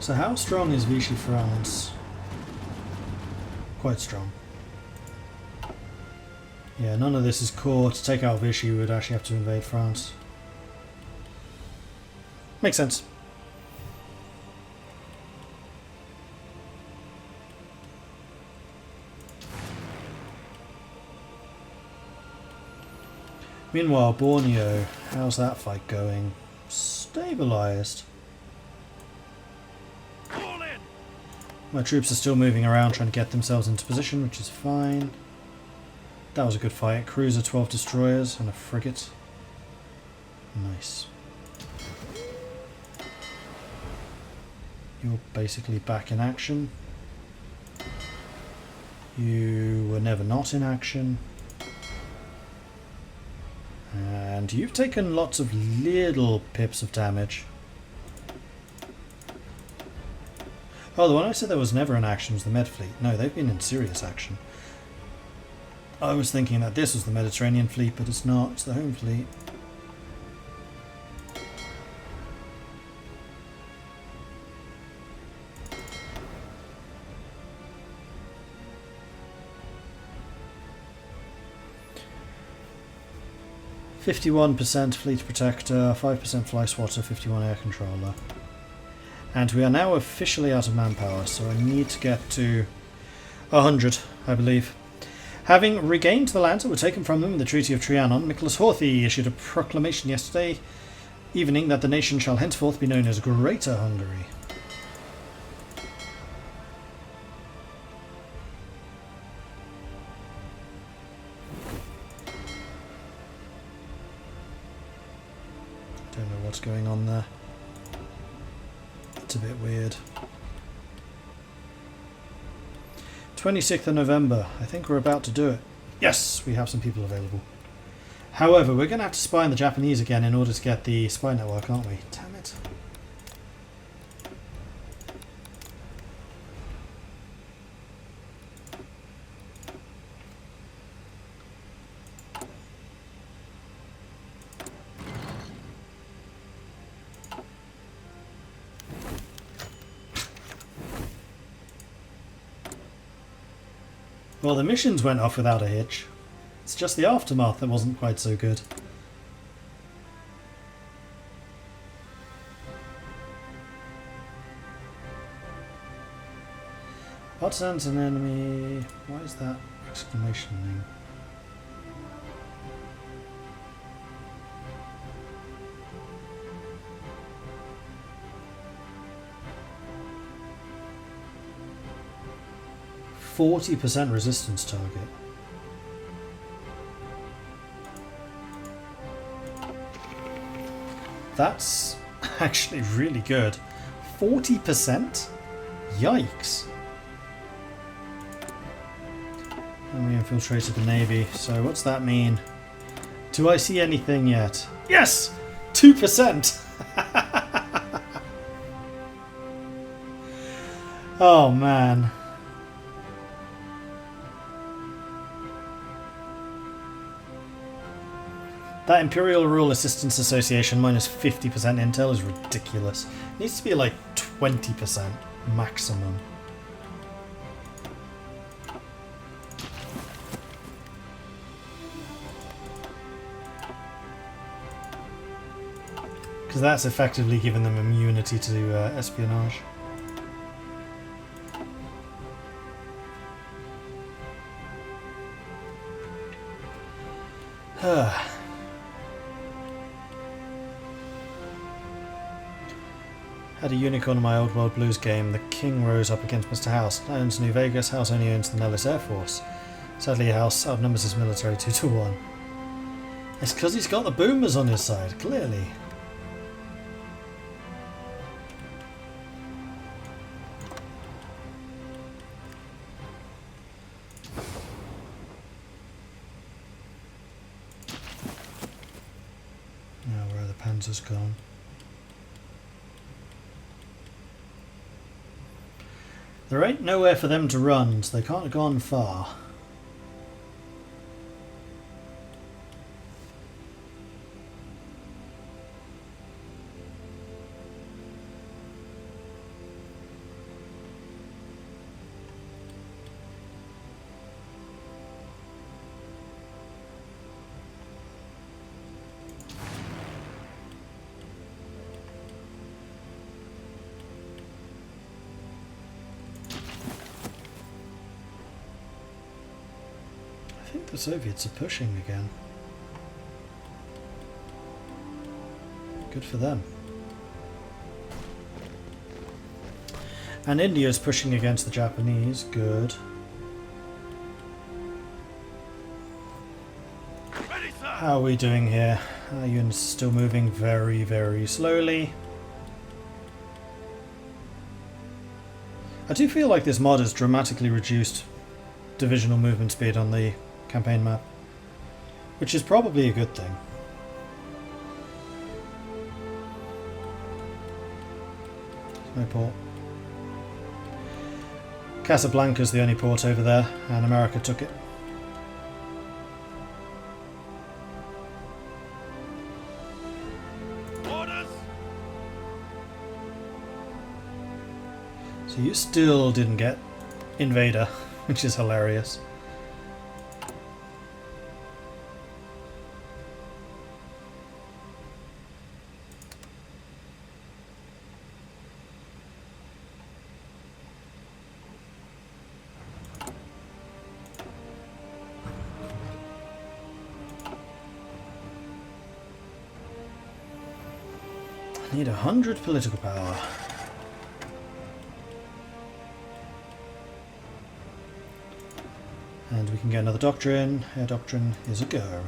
So how strong is Vichy France? Quite strong. Yeah, none of this is core. To take out Vichy, we would actually have to invade France. Makes sense. Meanwhile, Borneo, how's that fight going? Stabilised. My troops are still moving around trying to get themselves into position, which is fine. That was a good fight. Cruiser, 12 destroyers and a frigate. Nice. You're basically back in action. You were never not in action. And you've taken lots of little pips of damage. Oh, the one I said there was never in action was the Med Fleet. No, they've been in serious action. I was thinking that this was the Mediterranean Fleet, but it's not. It's the Home Fleet. "51% Fleet Protector, 5% Fly Swatter, 51 Air Controller." And we are now officially out of manpower, so I need to get to 100, I believe. Having regained the lands that were taken from them in the Treaty of Trianon, Nicholas Horthy issued a proclamation yesterday evening that the nation shall henceforth be known as Greater Hungary. Don't know what's going on there. It's a bit weird. 26th of November. I think we're about to do it. Yes, we have some people available. However, we're going to have to spy on the Japanese again in order to get the spy network, aren't we? Damn it. Well, the missions went off without a hitch. It's just the aftermath that wasn't quite so good. Partisans an enemy. Why is that exclamation thing? %40 resistance target. That's actually really good. 40%? Yikes. And we infiltrated the Navy, so what's that mean? Do I see anything yet? Yes! 2%! Oh man. That Imperial Rule Assistance Association minus 50% intel is ridiculous. It needs to be like 20% maximum. Because that's effectively giving them immunity to espionage. Had a unicorn in my old World Blues game. The king rose up against Mr. House. I owns New Vegas. House only owns the Nellis Air Force. Sadly, House outnumbers his military 2-1. It's because he's got the boomers on his side, clearly. Now where are the panzers gone? There ain't nowhere for them to run, so they can't have gone far. The Soviets are pushing again. Good for them. And India's pushing against the Japanese. Good. How are we doing here? Our units are still moving very, very slowly. I do feel like this mod has dramatically reduced divisional movement speed on the campaign map, which is probably a good thing. No port. Casablanca's the only port over there, and America took it. Orders. So you still didn't get Invader, which is hilarious. I need 100 political power. And we can get another doctrine. Air doctrine is a go.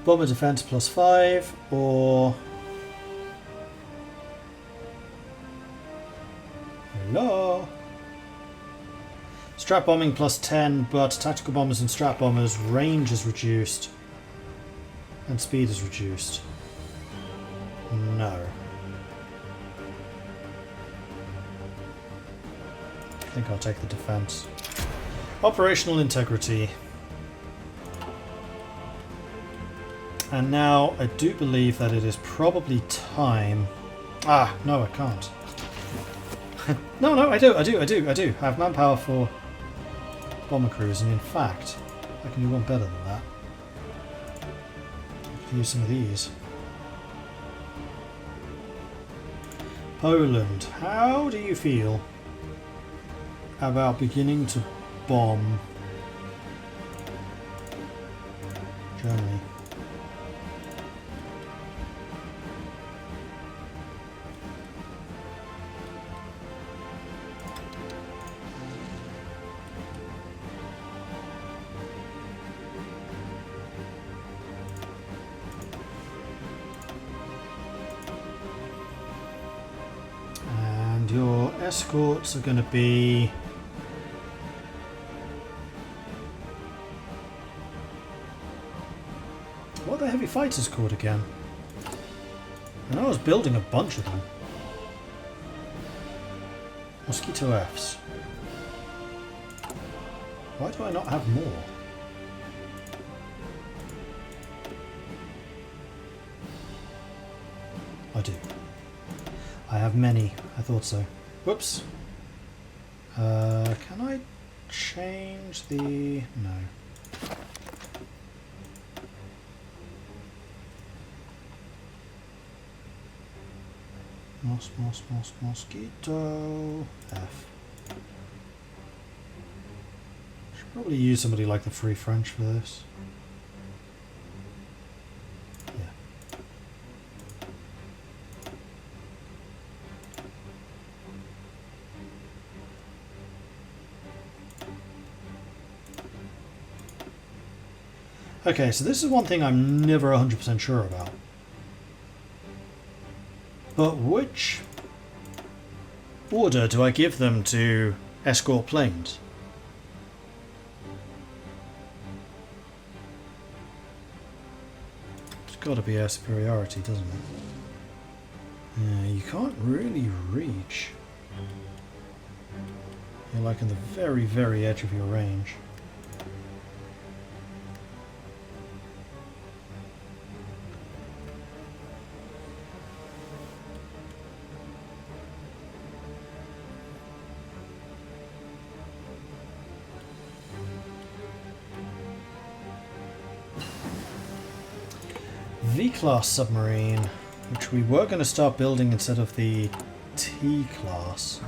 Bomber defense +5 or... Hello? Strat bombing +10, but tactical bombers and strat bombers range is reduced and speed is reduced. No. I think I'll take the defense. Operational integrity. And now I do believe that it is probably time. Ah, no, I can't. No, I do. I have manpower for bomber crews, and in fact, I can do one better than that. I can use some of these. Poland, how do you feel about beginning to bomb Germany? And your escorts are going to be... What are the heavy fighters called again? I know I was building a bunch of them. Mosquito Fs. Why do I not have more? I do. I have many. I thought so. Whoops. Can I change the... No. Mosquito F. Should probably use somebody like the Free French for this. Yeah. Okay, so this is one thing I'm never 100% sure about. But which order do I give them to escort planes? It's got to be air superiority, doesn't it? Yeah, you can't really reach. You're like on the very, very edge of your range. V-class submarine, which we were going to start building instead of the T-class.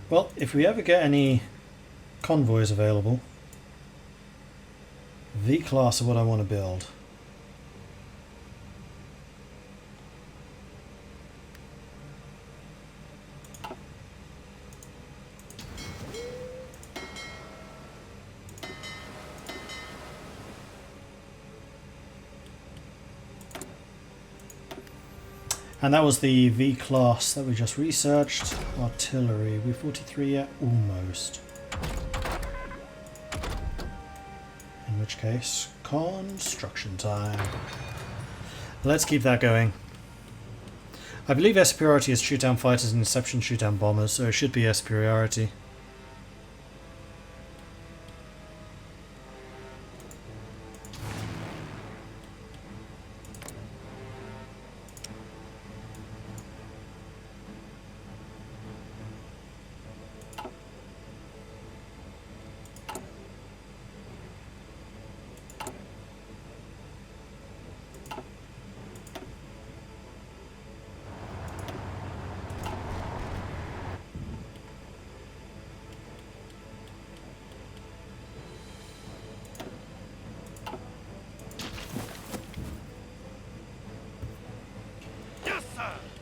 Well, if we ever get any convoys available, V-class are what I want to build. And that was the V-class that we just researched. Artillery, we're 43 yet? Almost. In which case, construction time. Let's keep that going. I believe S superiority is shoot down fighters and Inception shoot down bombers, so it should be S superiority.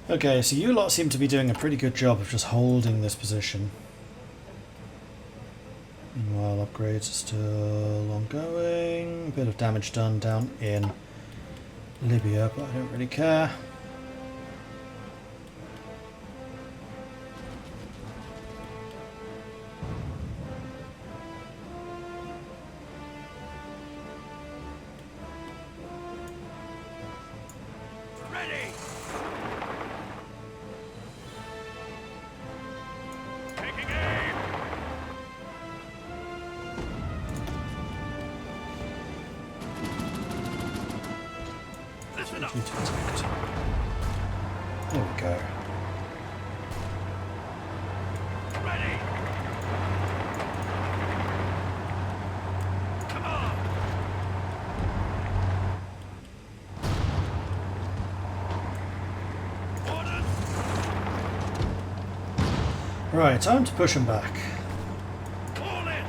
Okay, so you lot seem to be doing a pretty good job of just holding this position. Meanwhile, upgrades are still ongoing. A bit of damage done down in Libya, but I don't really care. There we go. Ready. Come on. Orders. Right, time to push them back. All in.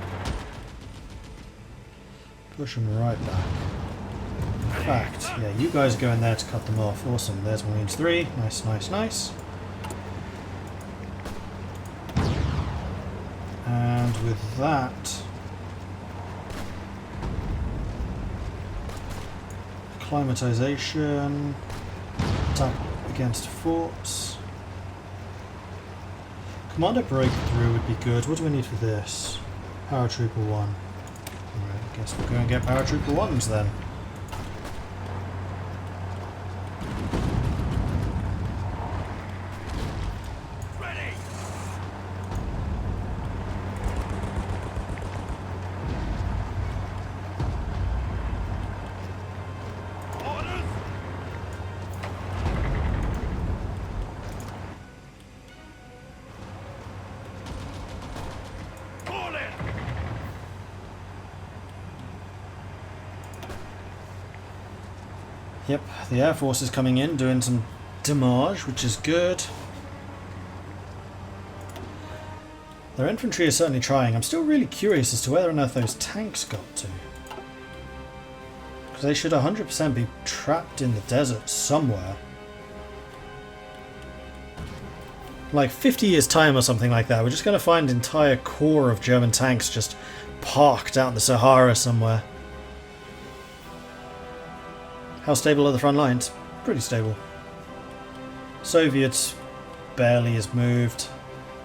Push them right back. In fact, yeah, you guys go in there to cut them off. Awesome, there's Marines 3. Nice, nice, nice. And with that, acclimatization, attack against forts. Commander breakthrough would be good. What do we need for this? Paratrooper 1. Alright, I guess we'll go and get Paratrooper 1s then. Yep, the Air Force is coming in, doing some damage, which is good. Their infantry is certainly trying. I'm still really curious as to whether or not those tanks got to. Because they should 100% be trapped in the desert somewhere. Like 50 years time or something like that, we're just going to find an entire core of German tanks just parked out in the Sahara somewhere. How stable are the front lines? Pretty stable. Soviets barely has moved.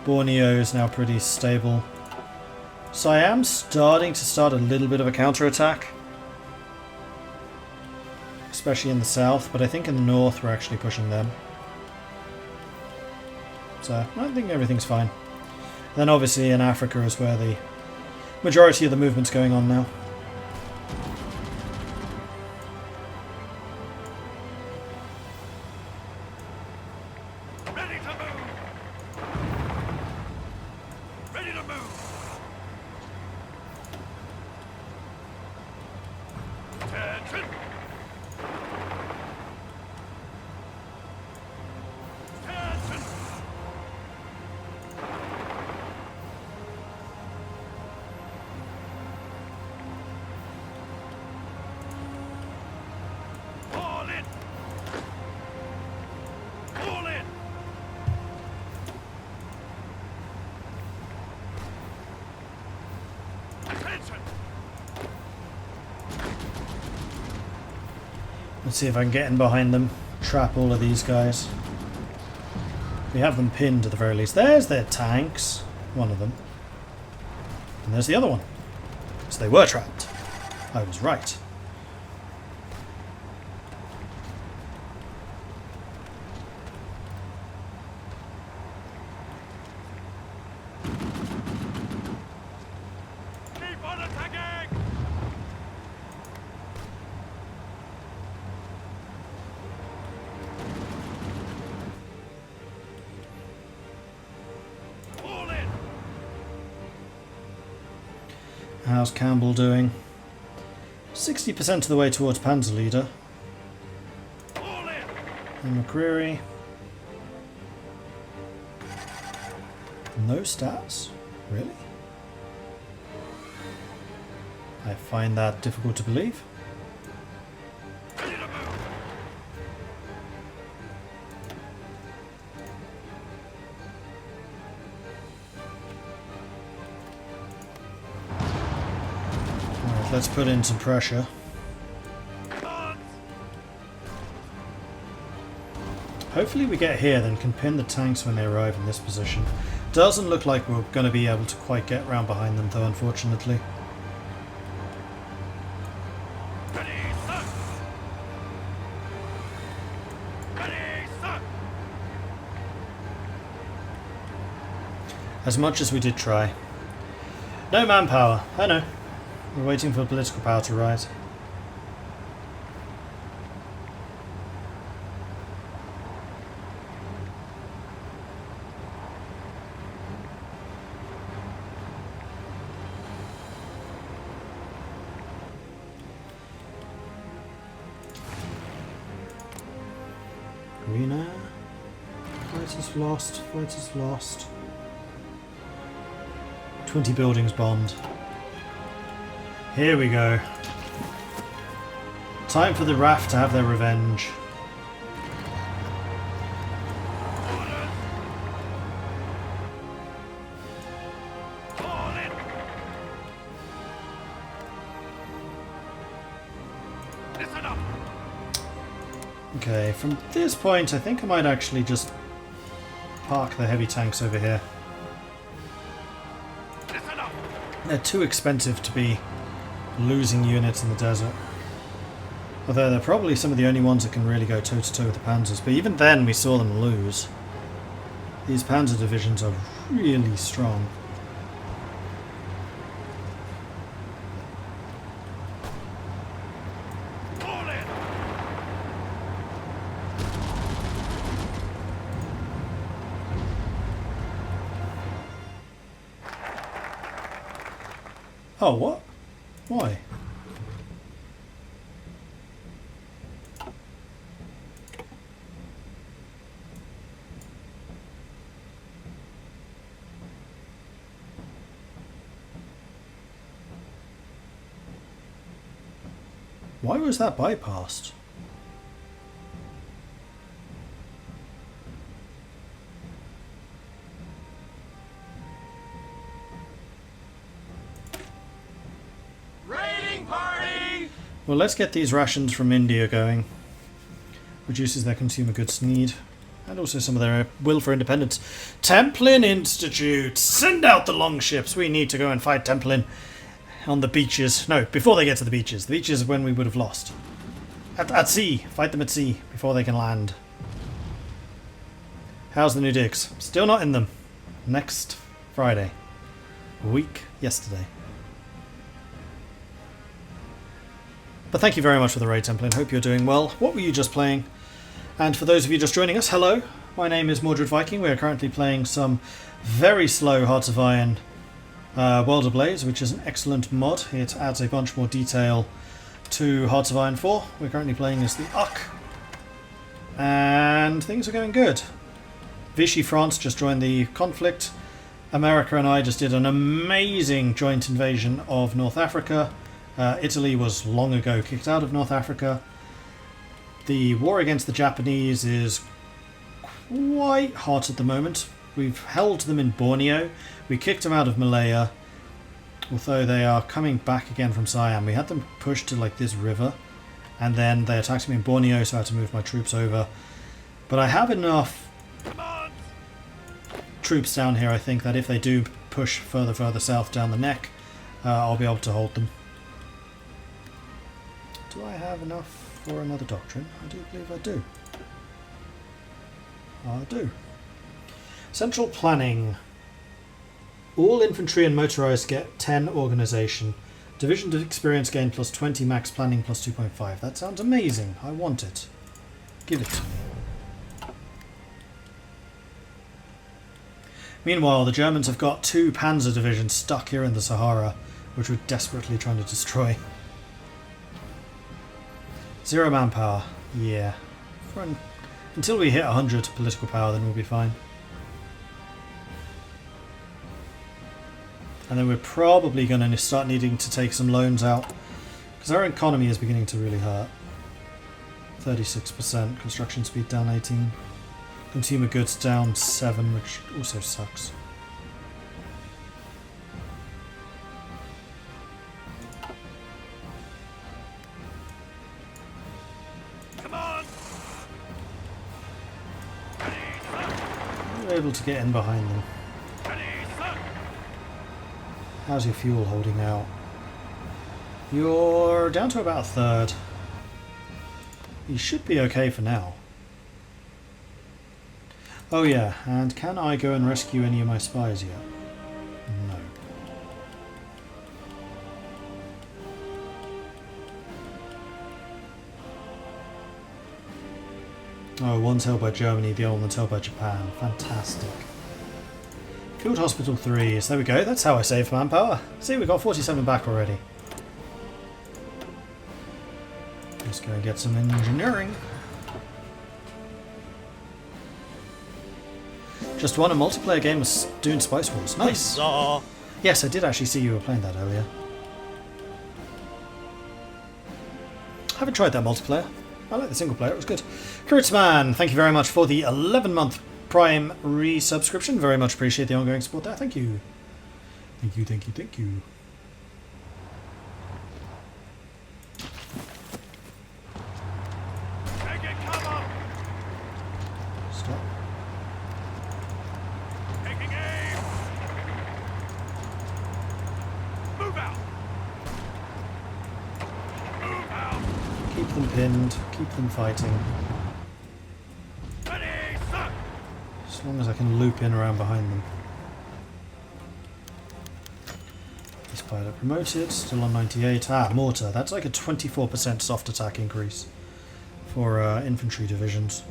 Borneo is now pretty stable. So I am starting to start a little bit of a counterattack. Especially in the south, but I think in the north we're actually pushing them. So I think everything's fine. Then obviously in Africa is where the majority of the movement's going on now. Let's see if I can get in behind them, trap all of these guys. We have them pinned at the very least. There's their tanks, one of them. And there's the other one. So they were trapped. I was right. Keep on attacking! Fall in! How's Campbell doing? 60% of the way towards Panzer Leader. Fall in! And McCreary. No stats? Really? I find that difficult to believe. Ready to move! Alright, let's put in some pressure. Guns! Hopefully we get here, then can pin the tanks when they arrive in this position. Doesn't look like we're going to be able to quite get round behind them though, unfortunately. Ready, sir! Ready, sir! As much as we did try. No manpower. I know. We're waiting for political power to rise. Arena. Fighters lost. Fighters lost. 20 buildings bombed. Here we go. Time for the RAF to have their revenge. Orders! Fall in! Listen up! Okay, from this point I think I might actually just park the heavy tanks over here. Listen up! They're too expensive to be losing units in the desert. Although they're probably some of the only ones that can really go toe-to-toe with the panzers. But even then we saw them lose. These panzer divisions are really strong. Fall in! Oh, what? Why? Why was that bypassed? Raiding party! Well, let's get these rations from India going. Reduces their consumer goods need. And also some of their will for independence. Templin Institute! Send out the longships! We need to go and fight Templin on the beaches. No, before they get to the beaches. The beaches are when we would have lost. At sea. Fight them at sea before they can land. How's the new digs? Still not in them. Next Friday. A week yesterday. But thank you very much for the raid, Templin. Hope you're doing well. What were you just playing? And for those of you just joining us, hello. My name is Mordred Viking. We are currently playing some very slow Hearts of Iron World Ablaze, which is an excellent mod. It adds a bunch more detail to Hearts of Iron 4. We're currently playing as the Uck. And things are going good. Vichy France just joined the conflict. America and I just did an amazing joint invasion of North Africa. Italy was long ago kicked out of North Africa. The war against the Japanese is quite hot at the moment. We've held them in Borneo. We kicked them out of Malaya. Although they are coming back again from Siam. We had them pushed to like this river. And then they attacked me in Borneo, so I had to move my troops over. But I have enough troops down here, I think, that if they do push further south down the neck, I'll be able to hold them. Do I have enough for another doctrine? I do believe I do. I do. Central planning. All infantry and motorized get 10 organization. Division experience gain plus 20, max planning plus 2.5. That sounds amazing. I want it. Give it to me. Meanwhile, the Germans have got 2 panzer divisions stuck here in the Sahara, which we're desperately trying to destroy. 0 manpower. Yeah. Until we hit 100 political power, then we'll be fine. And then we're probably going to start needing to take some loans out, because our economy is beginning to really hurt. 36%, construction speed down 18, consumer goods down 7, which also sucks. Come on! We're able to get in behind them. How's your fuel holding out? You're down to about a third. You should be okay for now. Oh yeah, and can I go and rescue any of my spies yet? No. Oh, one's held by Germany, the other one's held by Japan. Fantastic. Field Hospital 3s. There we go. That's how I save manpower. See, we got 47 back already. Let's go and get some engineering. Just won a multiplayer game of Dune Spice Wars. Nice! Huzzah. Yes, I did actually see you were playing that earlier. I haven't tried that multiplayer. I like the single player, it was good. Kurtzman, thank you very much for the 11-month Prime resubscription. Very much appreciate the ongoing support there. Thank you. Thank you, thank you, thank you. Take it, cover! Stop. Taking aim! Move out! Move out! Keep them pinned, keep them fighting. Ready, sir! As long as I can loop in around behind them. This pilot promoted, still on 98. Ah, mortar. That's like a 24% soft attack increase for infantry divisions.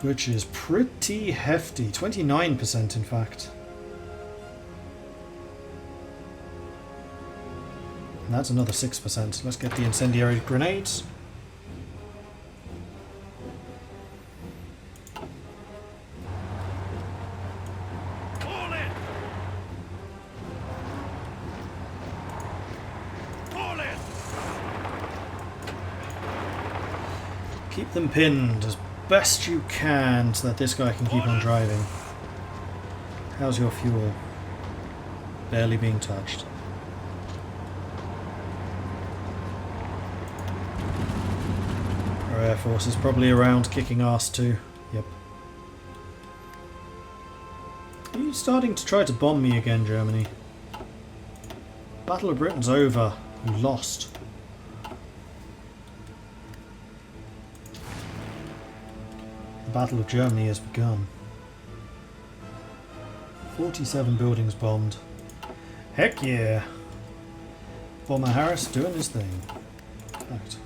Which is pretty hefty. 29% in fact. And that's another 6%. Let's get the incendiary grenades. Fall in! Fall in! Keep them pinned as best you can so that this guy can keep on driving. How's your fuel? Barely being touched. Our Air Force is probably around kicking ass too. Yep. Are you starting to try to bomb me again, Germany? Battle of Britain's over. You lost. The Battle of Germany has begun. 47 buildings bombed. Heck yeah! Bomber Harris doing his thing. Right.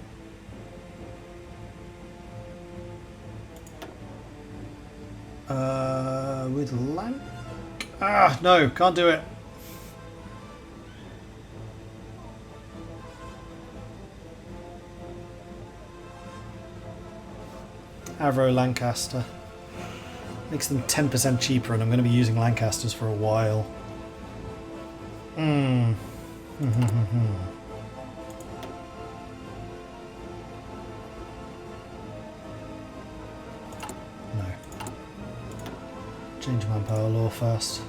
With Lank? Ah, no, can't do it. Avro Lancaster. Makes them 10% cheaper, and I'm going to be using Lancasters for a while. No. Change manpower law first.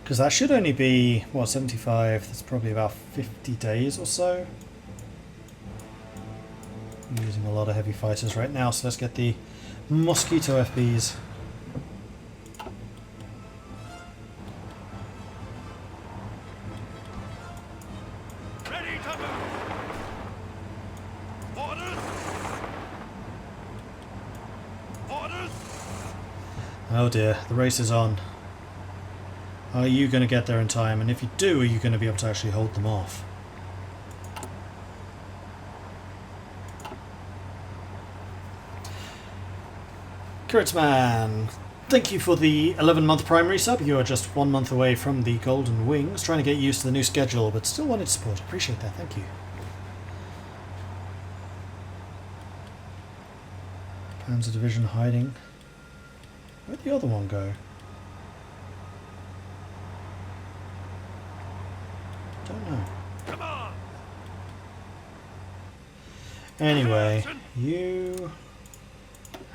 Because that should only be, what, 75? That's probably about 50 days or so. I'm using a lot of heavy fighters right now, so let's get the Mosquito FBs. Ready to move. Orders. Orders. Oh dear, the race is on. Are you going to get there in time? And if you do, are you going to be able to actually hold them off? Kurtzman, thank you for the 11-month primary sub. You are just 1 month away from the Golden Wings. Trying to get used to the new schedule, but still wanted support. Appreciate that. Thank you. Panzer Division hiding. Where'd the other one go? Don't know. Come on. Anyway, you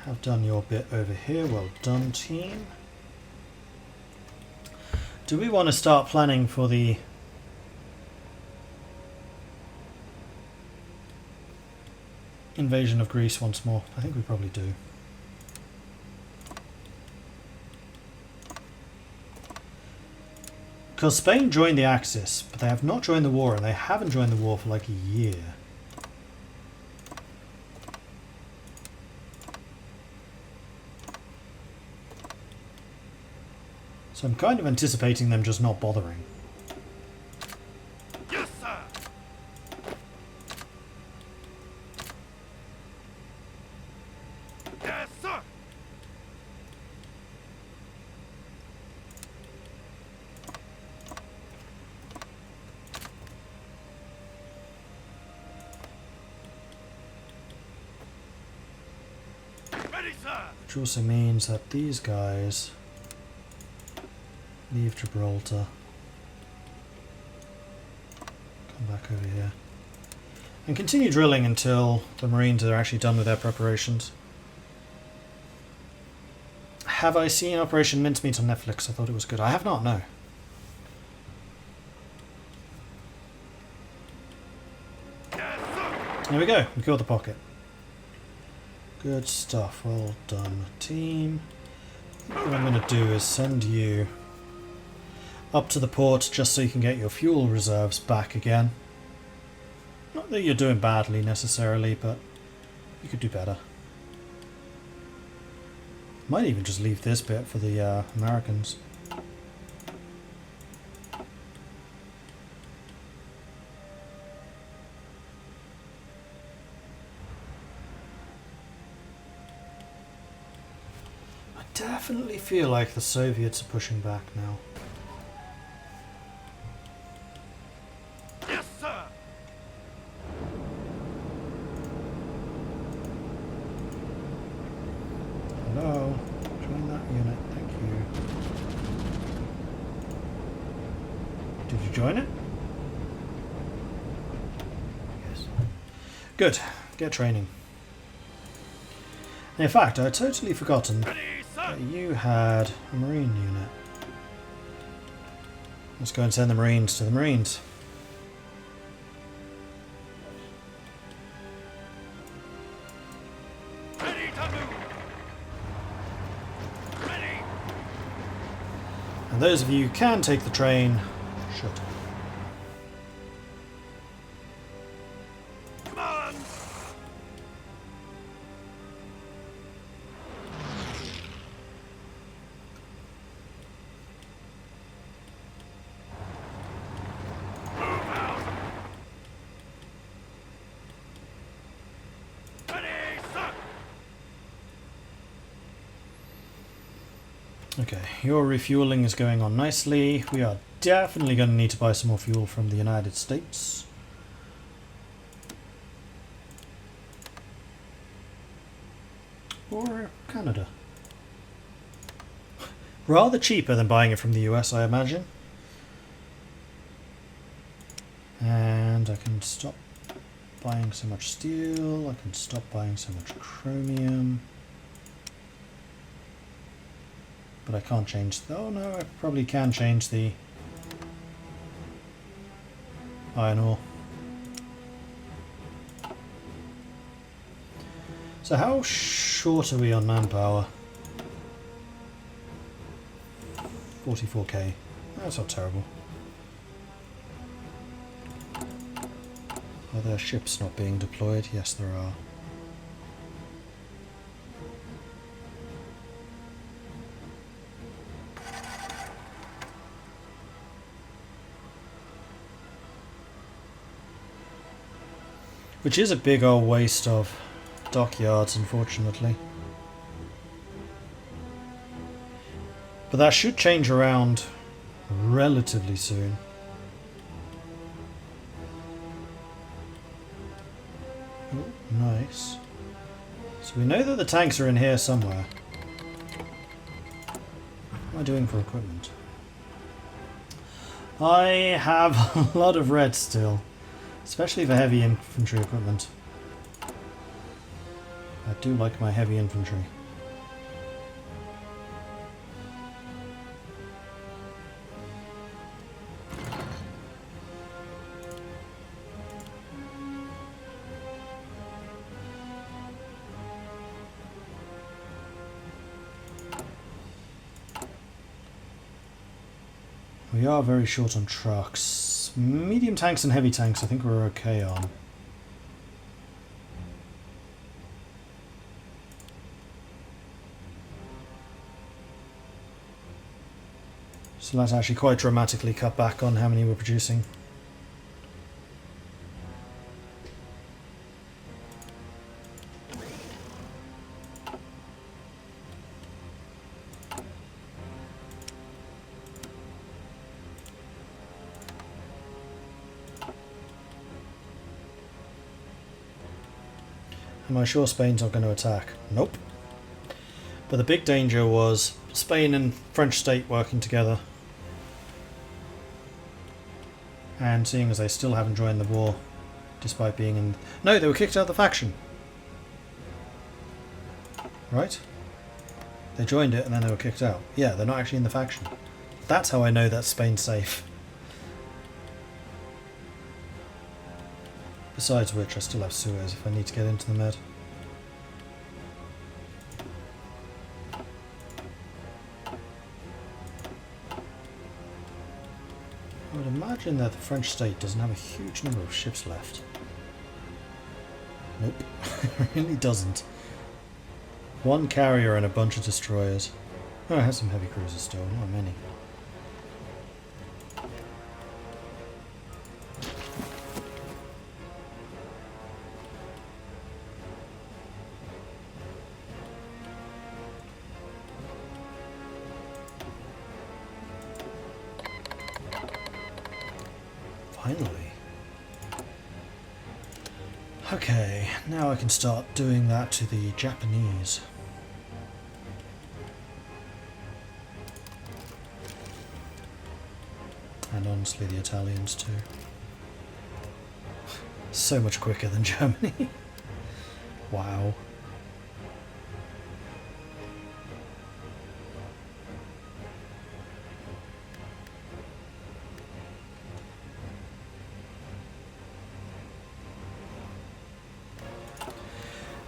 have done your bit over here. Well done, team. Do we want to start planning for the invasion of Greece once more? I think we probably do. Because Spain joined the Axis, but they have not joined the war, and they haven't joined the war for like a year. So I'm kind of anticipating them just not bothering. Yes, sir. Yes, sir. Ready, sir. Which also means that these guys leave Gibraltar. Come back over here. And continue drilling until the Marines are actually done with their preparations. Have I seen Operation Mincemeat on Netflix? I thought it was good. I have not, no. Yes, sir. There we go. We killed the pocket. Good stuff. Well done, team. What I'm going to do is send you up to the port just so you can get your fuel reserves back again. Not that you're doing badly necessarily, but you could do better. Might even just leave this bit for the Americans. I definitely feel like the Soviets are pushing back now. Yes, sir. Hello, join that unit, thank you. Did you join it? Yes. Good, get training. In fact, I had totally forgotten Ready, sir. that you had a Marine unit. Let's go and send the Marines to the Marines. Ready to move. Ready. And those of you who can take the train, should. Come on. Move out. Ready, sir. Okay, your refueling is going on nicely. We are definitely going to need to buy some more fuel from the United States. Or Canada. Rather cheaper than buying it from the US, I imagine. And I can stop buying so much steel. I can stop buying so much chromium. But I can't change... Oh no, I probably can change the iron ore. So how short are we on manpower? 44k. That's not terrible. Are there ships not being deployed? Yes, there are. Which is a big old waste of dockyards, unfortunately. But that should change around relatively soon. Oh, nice. So we know that the tanks are in here somewhere. What am I doing for equipment? I have a lot of red still. Especially for heavy infantry equipment. I do like my heavy infantry. We are very short on trucks. Medium tanks and heavy tanks I think we're okay on. So let's actually quite dramatically cut back on how many we're producing. Am I sure Spain's not going to attack? Nope. But the big danger was Spain and French state working together. And seeing as they still haven't joined the war, despite being in... No, they were kicked out of the faction. Right? They joined it and then they were kicked out. Yeah, they're not actually in the faction. That's how I know that Spain's safe. Besides which, I still have Suez if I need to get into the Med. I would imagine that the French state doesn't have a huge number of ships left. Nope, it really doesn't. One carrier and a bunch of destroyers. Oh, I have some heavy cruisers still, not many. Finally. Okay, now I can start doing that to the Japanese. And honestly the Italians too. So much quicker than Germany. Wow.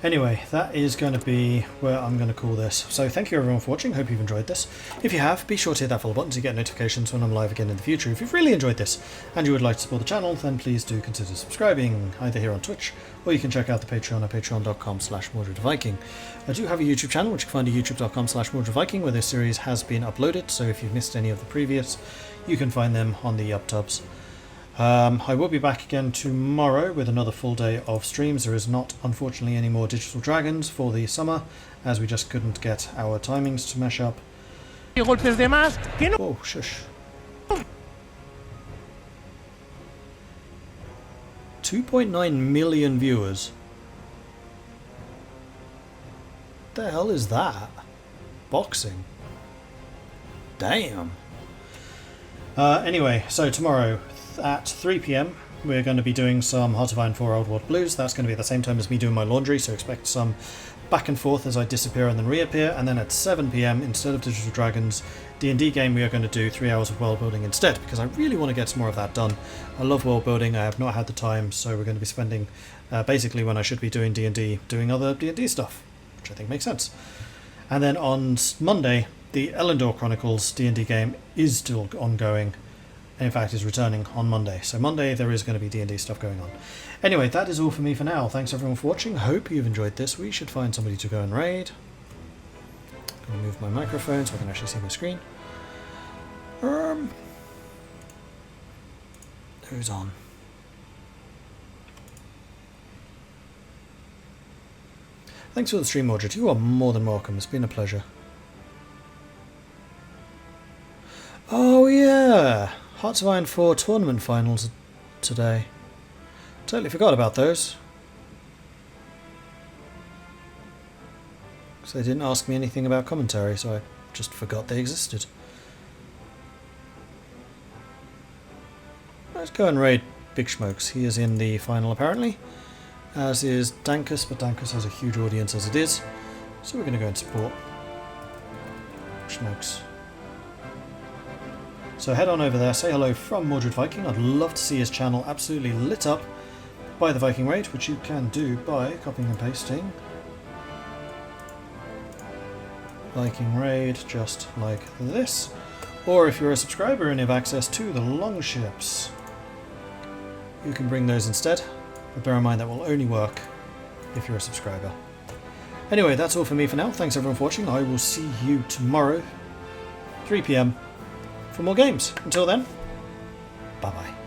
Anyway, that is going to be where I'm going to call this. So thank you everyone for watching, hope you've enjoyed this. If you have, be sure to hit that follow button to get notifications when I'm live again in the future. If you've really enjoyed this and you would like to support the channel, then please do consider subscribing, either here on Twitch, or you can check out the Patreon at patreon.com/MordredViking. I do have a YouTube channel, which you can find at youtube.com/MordredViking, where this series has been uploaded, so if you've missed any of the previous, you can find them on the uptubs. I will be back again tomorrow with another full day of streams. There is not, unfortunately, any more Digital Dragons for the summer, as we just couldn't get our timings to mesh up. Oh, shush. 2.9 million viewers. What the hell is that? Boxing. Damn. Anyway, so tomorrow at 3 PM we're going to be doing some Heart of Iron 4 Old World Blues. That's going to be at the same time as me doing my laundry, so expect some back and forth as I disappear and then reappear. And then at 7 PM, instead of Digital Dragons D&D game, we are going to do 3 hours of world building instead, because I really want to get some more of that done. I love world building, I have not had the time, so we're going to be spending basically when I should be doing D&D, doing other D&D stuff, which I think makes sense. And then on Monday, the Elendor Chronicles D&D game is still ongoing. In fact, is returning on Monday. So Monday there is going to be D&D stuff going on. Anyway, that is all for me for now. Thanks everyone for watching. Hope you've enjoyed this. We should find somebody to go and raid. I'm going to move my microphone so I can actually see my screen. Who's on? Thanks for the stream, Mordred. You are more than welcome. It's been a pleasure. Oh yeah! Hearts of Iron 4 tournament finals today. Totally forgot about those. Because they didn't ask me anything about commentary, so I just forgot they existed. Let's go and raid Big Schmokes. He is in the final apparently. As is Dankus, but Dankus has a huge audience as it is. So we're going to go and support Schmokes. So head on over there, say hello from Mordred Viking. I'd love to see his channel absolutely lit up by the Viking raid, which you can do by copying and pasting Viking raid just like this. Or if you're a subscriber and have access to the long ships, you can bring those instead. But bear in mind that will only work if you're a subscriber. Anyway, that's all for me for now. Thanks everyone for watching. I will see you tomorrow, 3 PM. for more games. Until then, bye bye.